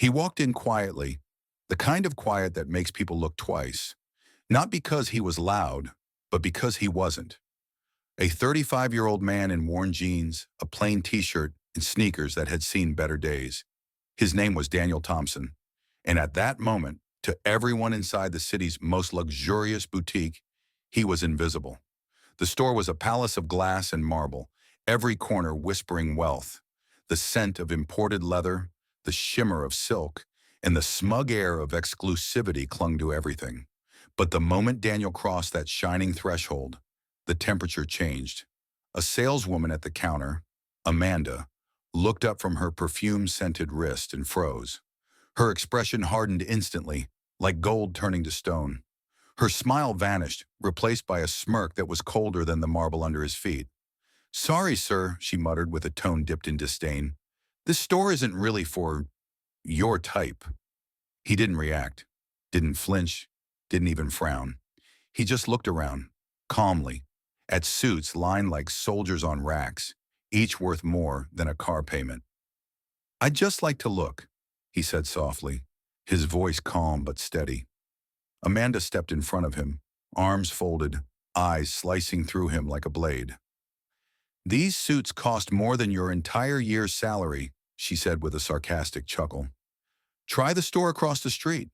He walked in quietly, the kind of quiet that makes people look twice, not because he was loud, but because he wasn't. A 35-year-old man in worn jeans, a plain t-shirt, and sneakers that had seen better days. His name was Daniel Thompson, and at that moment, to everyone inside the city's most luxurious boutique, he was invisible. The store was a palace of glass and marble, every corner whispering wealth. The scent of imported leather, the shimmer of silk, and the smug air of exclusivity clung to everything. But the moment Daniel crossed that shining threshold, the temperature changed. A saleswoman at the counter, Amanda, looked up from her perfume-scented wrist and froze. Her expression hardened instantly, like gold turning to stone. Her smile vanished, replaced by a smirk that was colder than the marble under his feet. "Sorry, sir," she muttered with a tone dipped in disdain. "This store isn't really for your type." He didn't react, didn't flinch, didn't even frown. He just looked around, calmly, at suits lined like soldiers on racks, each worth more than a car payment. "I'd just like to look," he said softly, his voice calm but steady. Amanda stepped in front of him, arms folded, eyes slicing through him like a blade. "These suits cost more than your entire year's salary," she said with a sarcastic chuckle. "Try the store across the street.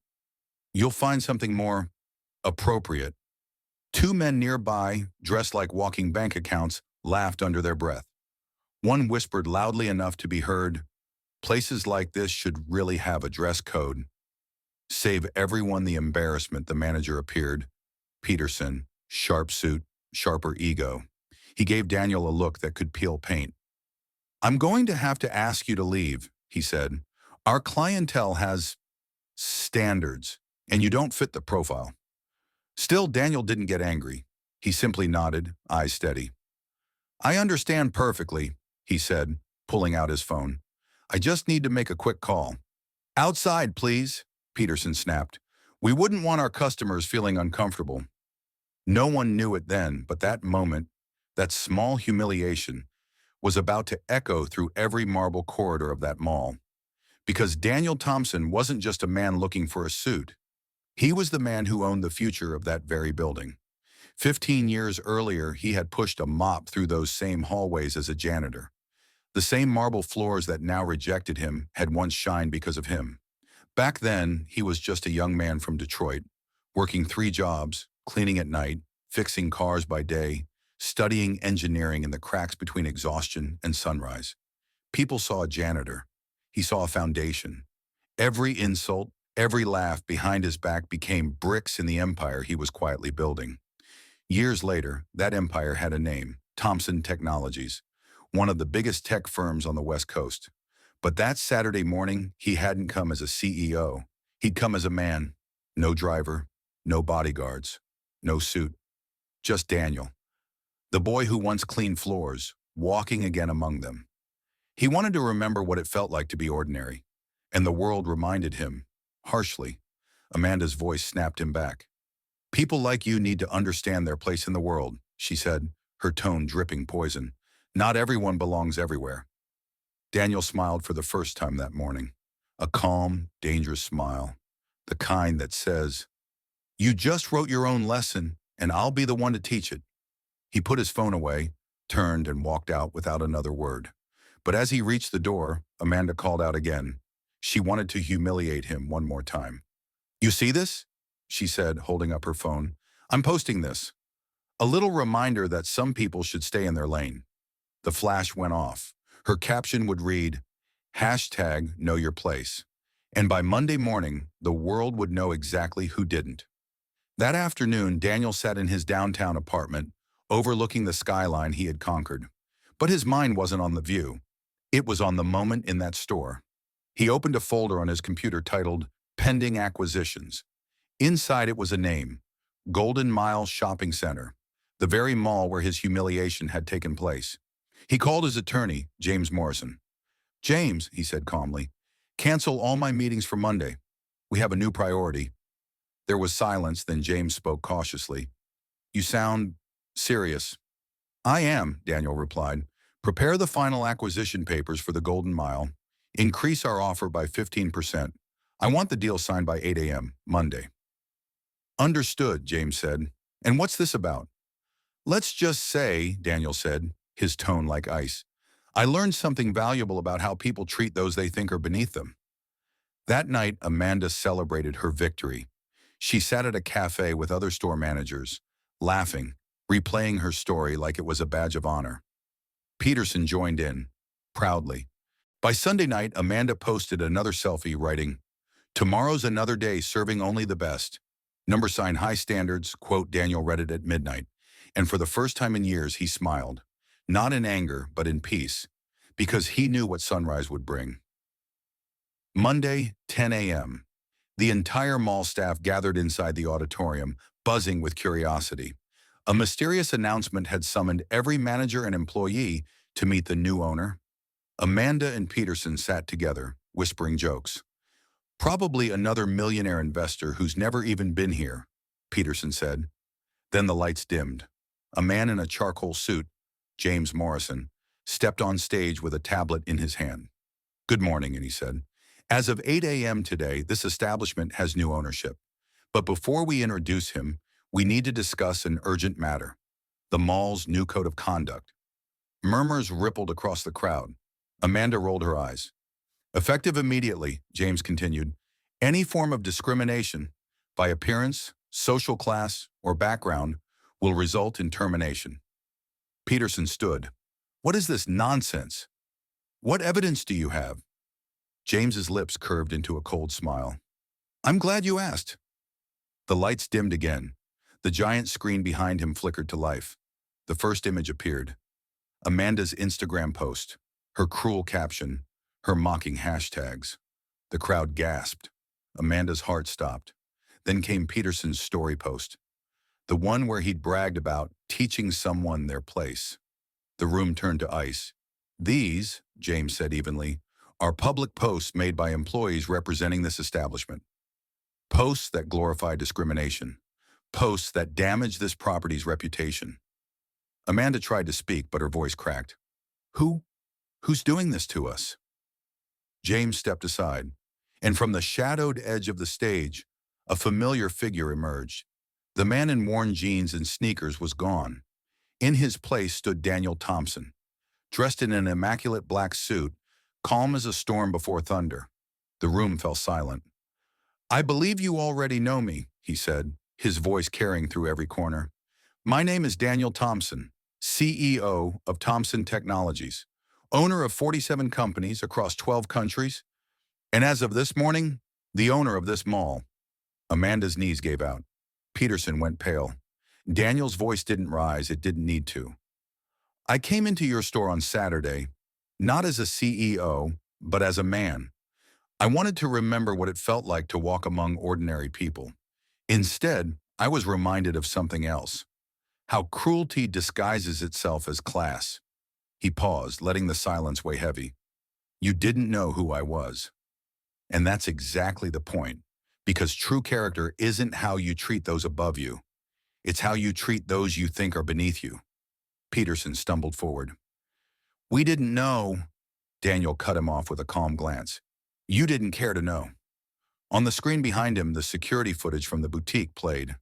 You'll find something more appropriate." Two men nearby, dressed like walking bank accounts, laughed under their breath. One whispered loudly enough to be heard, "Places like this should really have a dress code." Save everyone the embarrassment, the manager appeared. Peterson, sharp suit, sharper ego. He gave Daniel a look that could peel paint. "I'm going to have to ask you to leave," he said. "Our clientele has standards, and you don't fit the profile." Still, Daniel didn't get angry. He simply nodded, eyes steady. "I understand perfectly," he said, pulling out his phone. "I just need to make a quick call." "Outside, please," Peterson snapped. "We wouldn't want our customers feeling uncomfortable." No one knew it then, but that moment, that small humiliation, was about to echo through every marble corridor of that mall. Because Daniel Thompson wasn't just a man looking for a suit. He was the man who owned the future of that very building. 15 years earlier, he had pushed a mop through those same hallways as a janitor. The same marble floors that now rejected him had once shined because of him. Back then, he was just a young man from Detroit, working 3 jobs, cleaning at night, fixing cars by day, studying engineering in the cracks between exhaustion and sunrise. People saw a janitor. He saw a foundation. Every insult, every laugh behind his back became bricks in the empire he was quietly building. Years later, that empire had a name, Thompson Technologies, one of the biggest tech firms on the West Coast. But that Saturday morning, he hadn't come as a CEO. He'd come as a man. No driver, no bodyguards, no suit. Just Daniel, the boy who once cleaned floors, walking again among them. He wanted to remember what it felt like to be ordinary. And the world reminded him, harshly. Amanda's voice snapped him back. "People like you need to understand their place in the world," she said, her tone dripping poison. "Not everyone belongs everywhere." Daniel smiled for the first time that morning. A calm, dangerous smile. The kind that says, "You just wrote your own lesson, and I'll be the one to teach it." He put his phone away, turned, and walked out without another word. But as he reached the door, Amanda called out again. She wanted to humiliate him one more time. "You see this?" she said, holding up her phone. "I'm posting this. A little reminder that some people should stay in their lane." The flash went off. Her caption would read, #Know Your Place. And by Monday morning, the world would know exactly who didn't. That afternoon, Daniel sat in his downtown apartment, overlooking the skyline he had conquered. But his mind wasn't on the view. It was on the moment in that store. He opened a folder on his computer titled Pending Acquisitions. Inside it was a name, Golden Mile Shopping Center, the very mall where his humiliation had taken place. He called his attorney, James Morrison. "James," he said calmly, "cancel all my meetings for Monday. We have a new priority." There was silence, then James spoke cautiously. "You sound serious." "I am," Daniel replied. "Prepare the final acquisition papers for the Golden Mile. Increase our offer by 15%. I want the deal signed by 8 a.m. Monday. Understood, James said. And what's this about? Let's just say, Daniel said, his tone like ice, I learned something valuable about how people treat those they think are beneath them. That night, Amanda celebrated her victory. She sat at a cafe with other store managers, laughing, replaying her story like it was a badge of honor. Peterson joined in, proudly. By Sunday night, Amanda posted another selfie, writing, Tomorrow's another day serving only the best. Number sign high standards, quote, Daniel read it at midnight. And for the first time in years, he smiled. Not in anger, but in peace. Because he knew what sunrise would bring. Monday, 10 a.m. The entire mall staff gathered inside the auditorium, buzzing with curiosity. A mysterious announcement had summoned every manager and employee to meet the new owner. Amanda and Peterson sat together, whispering jokes. Probably another millionaire investor who's never even been here, Peterson said. Then the lights dimmed. A man in a charcoal suit, James Morrison, stepped on stage with a tablet in his hand. Good morning, and he said. As of 8 a.m. today, this establishment has new ownership. But before we introduce him, we need to discuss an urgent matter, the mall's new code of conduct. Murmurs rippled across the crowd. Amanda rolled her eyes. Effective immediately, James continued, any form of discrimination, by appearance, social class, or background, will result in termination. Peterson stood. What is this nonsense? What evidence do you have? James's lips curved into a cold smile. I'm glad you asked. The lights dimmed again. The giant screen behind him flickered to life. The first image appeared. Amanda's Instagram post, her cruel caption, her mocking hashtags. The crowd gasped. Amanda's heart stopped. Then came Peterson's story post, the one where he'd bragged about teaching someone their place. The room turned to ice. These, James said evenly, are public posts made by employees representing this establishment. Posts that glorify discrimination. Posts that damage this property's reputation. Amanda tried to speak, but her voice cracked. Who's doing this to us? James stepped aside, and from the shadowed edge of the stage, a familiar figure emerged. The man in worn jeans and sneakers was gone. In his place stood Daniel Thompson, dressed in an immaculate black suit, calm as a storm before thunder. The room fell silent. I believe you already know me, he said, his voice carrying through every corner. My name is Daniel Thompson, CEO of Thompson Technologies, owner of 47 companies across 12 countries, and as of this morning, the owner of this mall. Amanda's knees gave out. Peterson went pale. Daniel's voice didn't rise, it didn't need to. I came into your store on Saturday, not as a CEO, but as a man. I wanted to remember what it felt like to walk among ordinary people. Instead, I was reminded of something else. How cruelty disguises itself as class. He paused, letting the silence weigh heavy. You didn't know who I was. And that's exactly the point, because true character isn't how you treat those above you. It's how you treat those you think are beneath you. Peterson stumbled forward. We didn't know. Daniel cut him off with a calm glance. You didn't care to know. On the screen behind him, the security footage from the boutique played.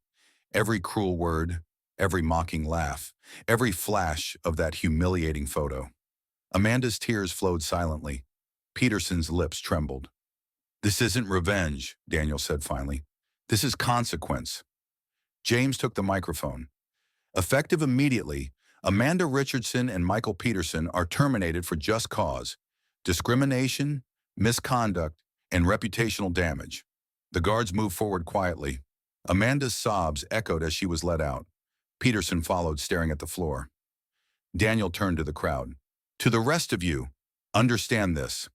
Every cruel word, every mocking laugh, every flash of that humiliating photo. Amanda's tears flowed silently. Peterson's lips trembled. This isn't revenge, Daniel said finally. This is consequence. James took the microphone. Effective immediately, Amanda Richardson and Michael Peterson are terminated for just cause, discrimination, misconduct, and reputational damage. The guards moved forward quietly. Amanda's sobs echoed as she was let out. Peterson followed, staring at the floor. Daniel turned to the crowd. To the rest of you, understand this.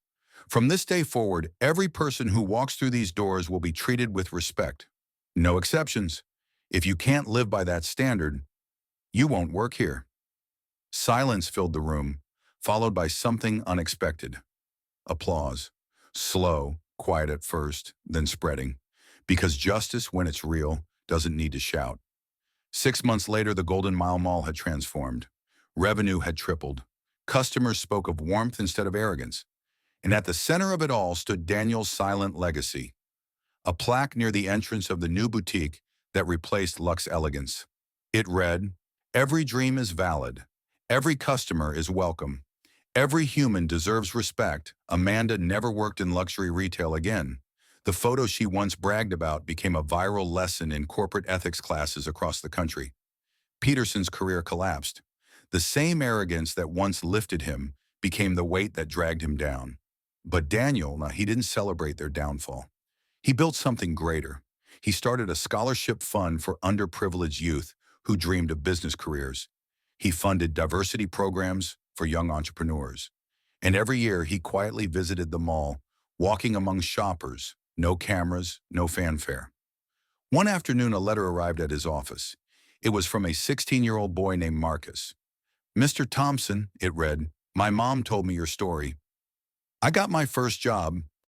From this day forward, every person who walks through these doors will be treated with respect. No exceptions. If you can't live by that standard, you won't work here. Silence filled the room, followed by something unexpected. Applause. Slow, quiet at first, then spreading. Because justice, when it's real, doesn't need to shout. 6 months later, the Golden Mile Mall had transformed. Revenue had tripled. Customers spoke of warmth instead of arrogance. And at the center of it all stood Daniel's silent legacy, a plaque near the entrance of the new boutique that replaced Lux Elegance. It read, "Every dream is valid. Every customer is welcome. Every human deserves respect. Amanda never worked in luxury retail again." The photo she once bragged about became a viral lesson in corporate ethics classes across the country. Peterson's career collapsed. The same arrogance that once lifted him became the weight that dragged him down. But Daniel, now, he didn't celebrate their downfall. He built something greater. He started a scholarship fund for underprivileged youth who dreamed of business careers. He funded diversity programs for young entrepreneurs. And every year he quietly visited the mall, walking among shoppers, no cameras, no fanfare. One afternoon, a letter arrived at his office. It was from a 16-year-old boy named Marcus. "Mr. Thompson," it read, "my mom told me your story. I got my first job,